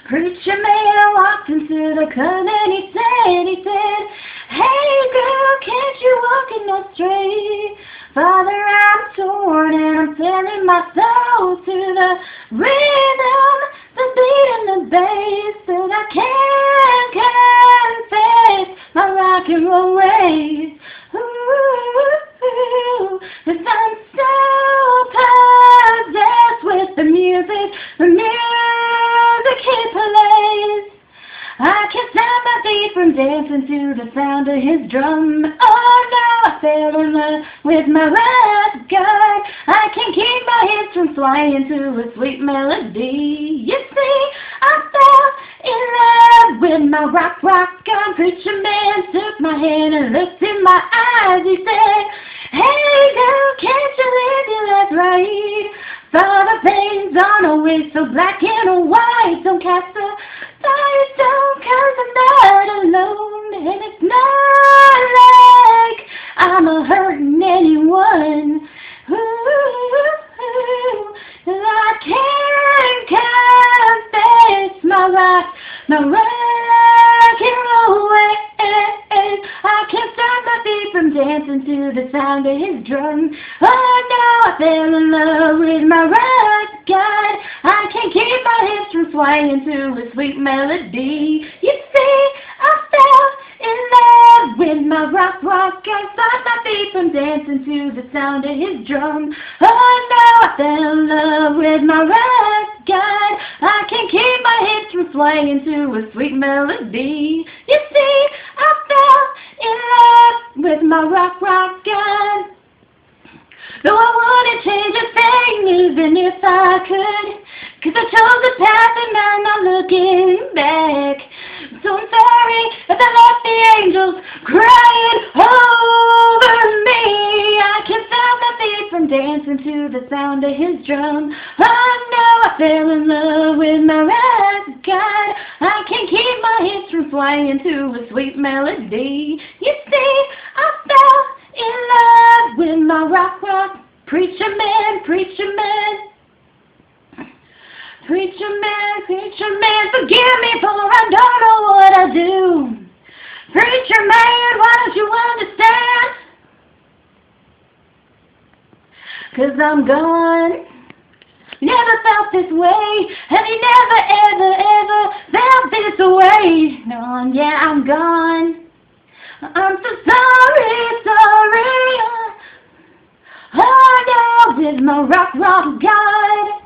Preacher man walked into the club and he said, "Hey girl, can't you walk in no straight? Father, I'm torn and I'm selling my soul to the rhythm, the beat and the bass, that I can't confess my rock and roll ways. Ooh, if I'm so possessed with the music he plays, I can't stop my feet from dancing to the sound of his drum. Oh no, I fell in love with my rock God. I can't keep my hips from swaying to a sweet melody. You see, I fell in love with my rock God. Preacher man took my hand and looked in my eyes. He said, "Hey girl, can't you live your life right? Father things aren't always so black and white. Don't cast a fire stone 'cause I'm not alone. And it's not like I'm hurting anyone. Ooh, I can't confess my rock and roll ways. I can't stop my feet from dancing to the sound of his drum. Oh no, I fell in love with my rock God. I can't keep my hips from swaying to a sweet melody. You see, I fell in love with my rock God. Stop my feet from dancing to the sound of his drum. Oh no, I fell in love with my rock God. I can't keep my hips from swaying to a sweet melody. You see, I fell in love with my rock God. Though I wouldn't change a thing even if I could, 'cause I chose the path and I'm not looking back. So I'm sorry if I left the angels crying over me. I can't stop my feet from dancing to the sound of his drum. Oh no, I fell in love with my rock God. I can't keep my hips from swaying to a sweet melody. You see, I fell in love with my rock. Preacher man, preacher man. Preacher man, forgive me for I don't know what I do. Preacher man, why don't you understand? 'Cause I'm gone. Never felt this way. Have you never, ever felt this way? No, yeah, I'm gone. I'm so sorry. Oh no, with my rock God.